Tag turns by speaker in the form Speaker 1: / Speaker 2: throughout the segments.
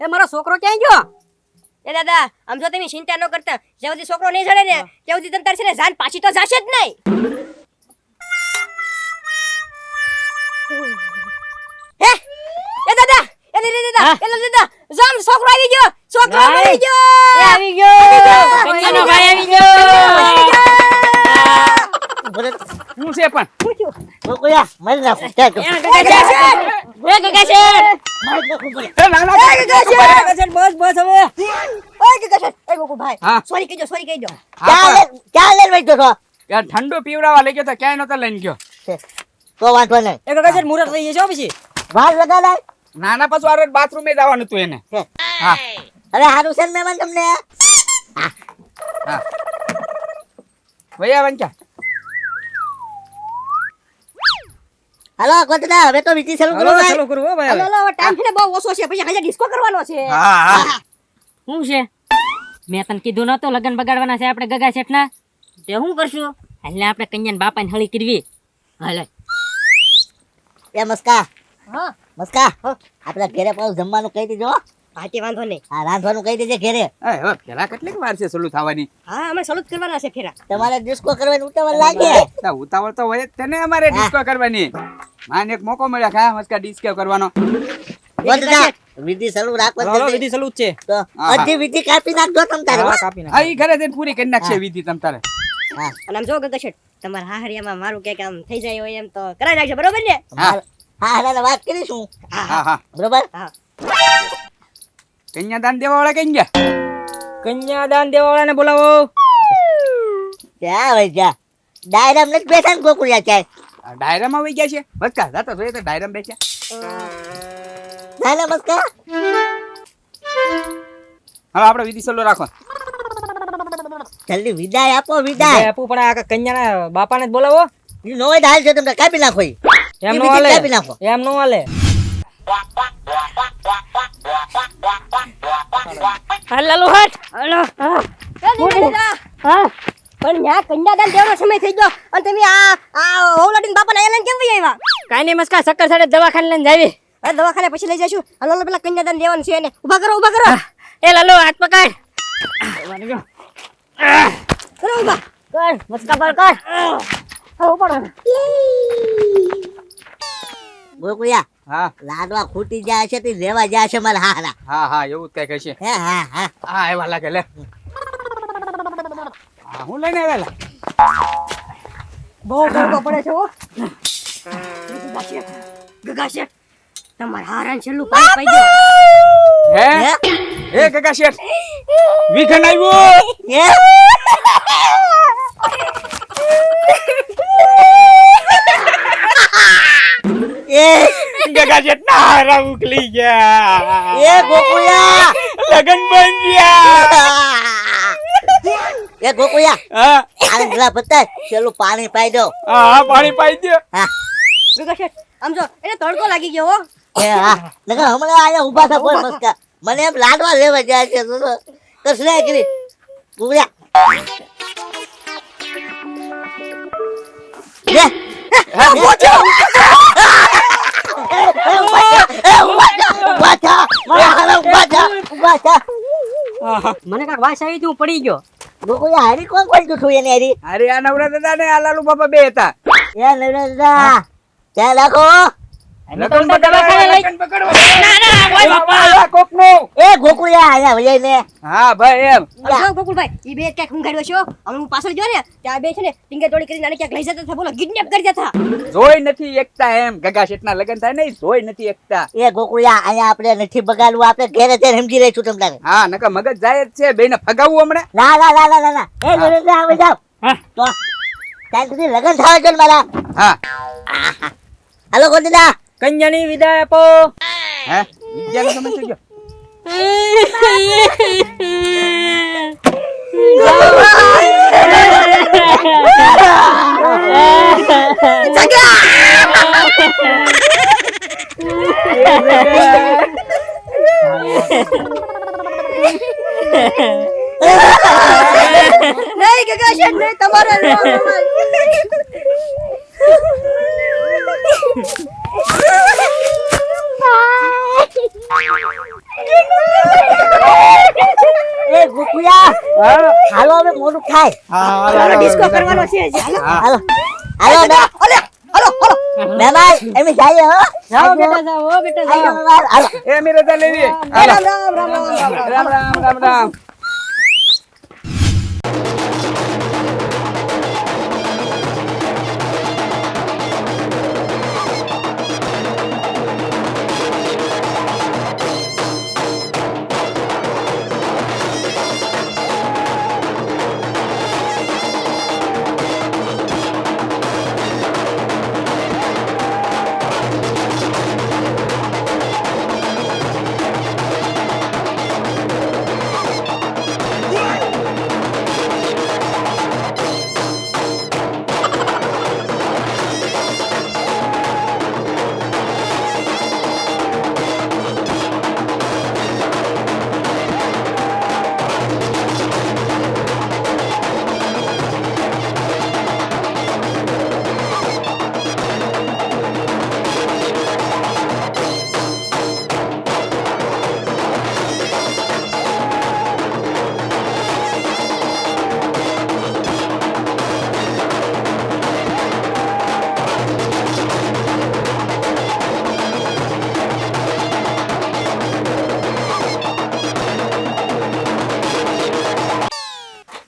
Speaker 1: એ મારો છોકરો ક્યાં ગયો?
Speaker 2: એ દાદા આમ જો તમે ચિંતા ન કરતા જ્યાં સુધી છોકરો નહીં જડે ને ત્યાં સુધી તમ તાર છે ને જાન પાછી તો જાશે જ નહીં. હે એ દાદા જામ છોકરો આવી ગયો.
Speaker 1: આવી ગયો કન્યાનો ભાઈ આવી ગયો.
Speaker 3: હું છે પણ
Speaker 4: ગોકુળિયા મારી નાખો ચાલ
Speaker 1: એ ગગા શેઠ
Speaker 3: એ ના ના
Speaker 2: બસ હવે ઓય ગગા એ ગોકુ ભાઈ
Speaker 3: હા.
Speaker 2: સોરી કહેજો
Speaker 4: ક્યાં લે વઈ તો
Speaker 3: યાર ઠંડુ પીવડાવવા લઈ ગયો તો ક્યાંય નતો લઈને ગયો.
Speaker 4: તો વાંધો નહીં
Speaker 1: એ ગગા શેઠ મુરત થઈ જશે પછી.
Speaker 4: વાર લગા લાય
Speaker 3: નાના પાછું આરે બાથરૂમ એ જવાનું હતું એને. હા
Speaker 4: અરે હારું છે ને મહેમાન તમને
Speaker 3: હા ભૈયા વંચા
Speaker 4: હાલો કોતડા હવે તો વિધિ શરૂ કરો ભાઈ
Speaker 1: ચાલો કરું હો ભાઈ.
Speaker 2: હલો હવે ટાઈમ છે ને બહુ ઓછો છે પછી આજે ડિસ્કો કરવાનો છે.
Speaker 3: હા હા
Speaker 1: શું છે? મેં તને કીધું નતો લગન બગાડવાના છે આપણે ગગા શેઠના. તે શું કરશું? એટલે આપણે કન્યાના બાપાને હળી કરવી. હાલે
Speaker 4: એ મસ્કા
Speaker 2: હા
Speaker 4: મસ્કા આપડા ઘરે પાછું જમવાનું કહી દેજો
Speaker 2: હાથી વાંધો નહીં.
Speaker 4: હા રાંધવાનું કહી દેજે ઘરે
Speaker 3: એ હવે પેલા કેટલીક વાર છે સલું થવાની.
Speaker 2: હા અમે સલુત કરવાના છે ફેરા.
Speaker 4: તમારે ડિસ્કો કરવાની ઉતાવળ લાગે
Speaker 3: તા ઉતાવળ તો હોય જ તેને અમારે ડિસ્કો કરવાની. માન એક મોકો મળ્યો કે હા મસ્કા ડિસ્કો કરવાનો.
Speaker 4: કોતડા વિધિ શરૂ રાખો
Speaker 1: હાલો વિધિ સલુત છે.
Speaker 4: તો અડધી વિધિ કાપી નાખજો તમ તારે
Speaker 1: હા કાપી નાખ.
Speaker 3: આ ઈ ઘરે જઈને પૂરી કરી નાખશે વિધિ તમ તારે.
Speaker 4: હા
Speaker 2: અને આમ જો ગગા શેઠ તમારા હાહરિયામાં મારું ક્યાંક આમ થઈ જાય હોય એમ તો કરાવી નાખજો બરોબર ને.
Speaker 3: હા
Speaker 4: હા હા વાત કરીશું
Speaker 3: હા હા
Speaker 4: બરોબર
Speaker 2: હા
Speaker 3: કન્યાદાન દેવા વાળા કઈ ગયા?
Speaker 1: કન્યાદાન દેવાવાળાને બોલાવો.
Speaker 4: ક્યાં ભાઈ જા ડાયરામ નથી બેઠા ને ગોકુળિયા ચાય
Speaker 3: આ ડાયરામાં વહી ગયા છે. બસકા જાતા જોઈએ તો ડાયરામાં બેસ્યા.
Speaker 4: ના ના મસ્કા
Speaker 3: હવે આપણે વિધિ સલો રાખો.
Speaker 4: જલ્દી વિદાય આપો
Speaker 1: વિદાય
Speaker 4: વિદાય
Speaker 1: આપું પણ આ કન્યાના બાપાને જ બોલાવો.
Speaker 4: ઈ નો હોય તો હાલ છે તમને કાપી નાખો ઈ.
Speaker 1: એમ
Speaker 4: ઈ
Speaker 1: નો
Speaker 4: વિધિ
Speaker 1: હાલે.
Speaker 4: કાપી નાખો
Speaker 1: એમ નો હાલે. હાલ લાલુ હટ. હાલો.
Speaker 2: હા પણ ન્યા કન્યાદાન દેવાનો સમય થઈ ગયો અને તમે આ હોવલાટીન બાપાને અહીંયા લઈને કેમ વહી આવ્યા?
Speaker 1: કાઈ નહીં મસ્કા સક્કર સાડે દવાખાને લઈને જાવી.
Speaker 2: અરે દવાખાને પછી લઈ જઈશું. હલો પેલા કન્યાદાન દેવાનું છે એને ઊભા કરો
Speaker 1: એ લાલુ હાથ પકડ.
Speaker 2: કરો ઊભા.
Speaker 1: કર મસ્કા પર કર.
Speaker 2: હા ઉપાડો.
Speaker 4: ગોકુળિયા
Speaker 3: હા
Speaker 4: લાડવા ખૂટી જાય છે તે લેવા જાય છે મારા હારા
Speaker 3: હા હા એવું જ કઈ હશે.
Speaker 4: હે હા હા
Speaker 3: હા એવા લાગે લે. હા હું લઈને આવેલા.
Speaker 2: બહુ ગરબો પડે છે હો. ગગા શેઠ તમારા હારાન છેલ્લું પાણી પાઈ ગયો.
Speaker 3: હે એ કાકા શેઠ વિખન આવ્યો.
Speaker 4: હે એ
Speaker 3: કાકા શેઠ ના હારા ઉકલી ગયા.
Speaker 4: એ ગોકુળિયા
Speaker 3: લગન બન ગયા.
Speaker 4: એ ગોકુળિયા
Speaker 3: હા
Speaker 4: આને ગલા બતાય પેલું પાણી પાઈ દો
Speaker 3: હા પાણી પાઈ દે.
Speaker 4: હા
Speaker 2: ગગા શેઠ આમ જો એને તડકો લાગી ગયો હો.
Speaker 4: એ હા નકર હમણાં આયા ઊભા થા બોલ મસ્કા મને એમ લાડવા લેવા જાય છે તો કસલે કરી ગોકુળિયા લે
Speaker 1: મને કાક વાસ આવી તું પડી ગયો.
Speaker 4: ગોકુળિયા હારી કોણ કોણ જૂઠું એને હારી
Speaker 3: અરે આ નવરા દાદા ને આ લાલુ બાપા બે હતા.
Speaker 4: એ નવરા ત્યાં રાખો
Speaker 3: લગન
Speaker 1: દવાખાને લઈ-
Speaker 3: લગન પકડવા. બાપા કોકનો.
Speaker 4: એ ગોકુળિયા આયા વજાઈ ને
Speaker 3: હા ભાઈ એમ.
Speaker 2: આમ જો ગોકુલભાઈ ઈ બે ક્યાંક ઊંઘાડ્યો છે હો. હવે હું પાછળ જો ને ત્યાં બે છે ને ટીંગે તોડી કરીને આને ક્યાંક લઈ જતા હતા. બોલો કિડનેપ કરી જતા.
Speaker 3: જોઈ નથી એકતા એમ ગગા શેઠના લગન થાય ને જોઈ નથી એકતા.
Speaker 4: એ ગોકુળિયા અહીંયા આપણે નથી બગાડવું આપણે ઘેરે ઘેર સમજી રહીશું તમને
Speaker 3: હા નકર મગજ જાય જ છે બેને ફગાવવું હમણે.
Speaker 4: ના ના ના ના ના એ નરેન્દ્ર આવે જાવ
Speaker 1: હા.
Speaker 4: તો ત્યાં સુધી લગન થવા જો ને મારા
Speaker 3: હા
Speaker 4: હાલો ગોંદીદા
Speaker 1: કન્યાની વિદાય આપો.
Speaker 3: હે વિદ્યાનો સમય થઈ ગયો.
Speaker 2: નહીં ગગા શેઠ નહીં તમારે
Speaker 4: ગોકુળિયા
Speaker 3: હા
Speaker 4: હાલો હવે મોડું થાય
Speaker 2: હાલો ડિસ્કો કરવાનો છે હજી. હાલો
Speaker 4: હાલો હાલો
Speaker 2: હાલો હાલો હાલો
Speaker 4: મહેમાન એમ જાય હો
Speaker 1: જાઓ બેટા જાઓ હો બેટા
Speaker 4: હાલો
Speaker 1: જાઓ
Speaker 4: મહેમાન, હાલો
Speaker 3: એ મી રજા લેવી હાલો. રામ.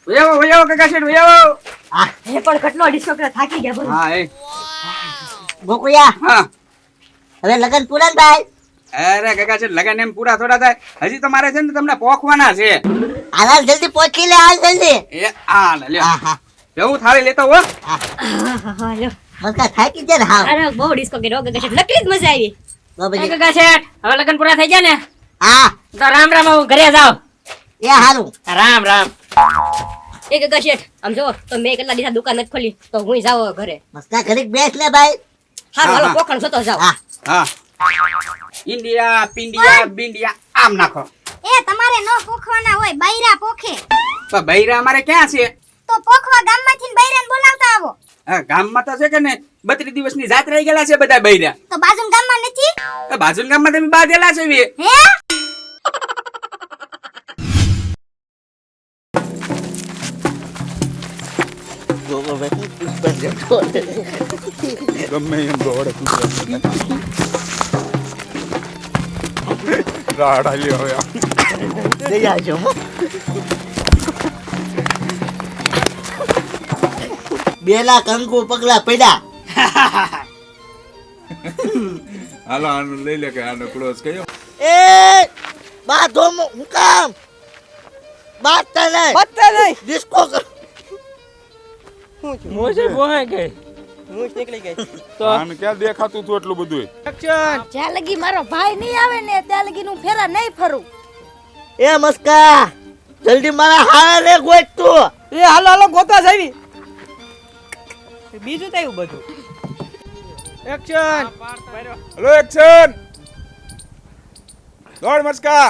Speaker 3: વયાવો કાકા શેઠ વયાવો.
Speaker 2: એ પણ કેટલો ડિસ્કો કરે થાકી ગયા બોલો.
Speaker 3: હા એ
Speaker 4: ગોકુળિયા
Speaker 3: હા
Speaker 4: હવે લગન પૂરા ને ભાઈ
Speaker 3: અરે કાકા શેઠ લગન એમ પૂરા થોડા થાય હજી તો મારે છે ને તમને પોખવાના છે.
Speaker 4: હાલ જલ્દી પહોંચી લે હાલ જલ્દી
Speaker 3: એ આ ને લ્યો
Speaker 4: હા હા
Speaker 3: હું થાળી લેતો હો.
Speaker 2: હાલો
Speaker 4: મસ્કા થાકી જાય ને હા
Speaker 2: અરે બહુ ડિસ્કો કર્યો ગગા શેઠ નકલી જ મજા આવી.
Speaker 1: એ ગગા શેઠ હવે લગન પૂરા થઈ ગયા ને
Speaker 4: હા
Speaker 1: તો રામ રામ હું ઘરે જાઓ.
Speaker 4: એ હારું
Speaker 1: રામ રામ.
Speaker 2: એ ગગા શેઠ આમ જો તો મેં કેટલા દિવસ દુકાન નથી ખોલી તો હું જાવ ઘરે.
Speaker 4: મસ્કા ઘડીક બેસ લે ભાઈ
Speaker 2: હાલો
Speaker 3: હા,
Speaker 2: હાલો
Speaker 3: હા.
Speaker 2: પોખણ જોતો જાવ.
Speaker 4: હા
Speaker 3: હા ઇન્ડિયા પિંડિયા બિંડિયા આમ નાખો.
Speaker 5: એ તમારે નો પોખવાના હોય બૈરા પોખે
Speaker 3: તો બૈરા અમારે ક્યાં છે?
Speaker 5: તો પોખવા ગામમાંથી ને બૈરાને બોલાવતા આવો
Speaker 3: હા ગામમાં તો છે કે ને 32 દિવસની જાત રહી ગયેલા છે બધા બૈરા.
Speaker 5: તો બાજુ ગામમાં નથી
Speaker 3: બાજુના ગામમાં તમે બાંધેલા છે વે.
Speaker 5: હે
Speaker 6: ગમે એમ દોડે રાડા લ્યો હવે આ.
Speaker 4: જઈ આવજો હો. બેલા કંકુ પગલા પડ્યા
Speaker 6: હાલો આનું લઈ લે કે આનો ક્લોઝ કયો
Speaker 4: એ બાધો હું કામ બાતતા નહીં
Speaker 2: પત્તા નહીં
Speaker 4: ડિસ્કો કર
Speaker 1: મોસે બોહે ગઈ
Speaker 2: હું નીકળી ગઈ.
Speaker 6: આને ક્યાં દેખાતું હતું એટલું બધું
Speaker 5: જ્યાં લગી મારો ભાઈ નહીં આવે ને ત્યાં લગી હું ફેરા નહીં ફરું
Speaker 4: એ મસ્કા જલ્દી મારા હારે રે ગોત તું
Speaker 2: એ હાલો હાલો ગોતા જાવી. બીજું તો એવું બધું એક્શન.
Speaker 6: હેલો એક્શન દોડ મસ્કા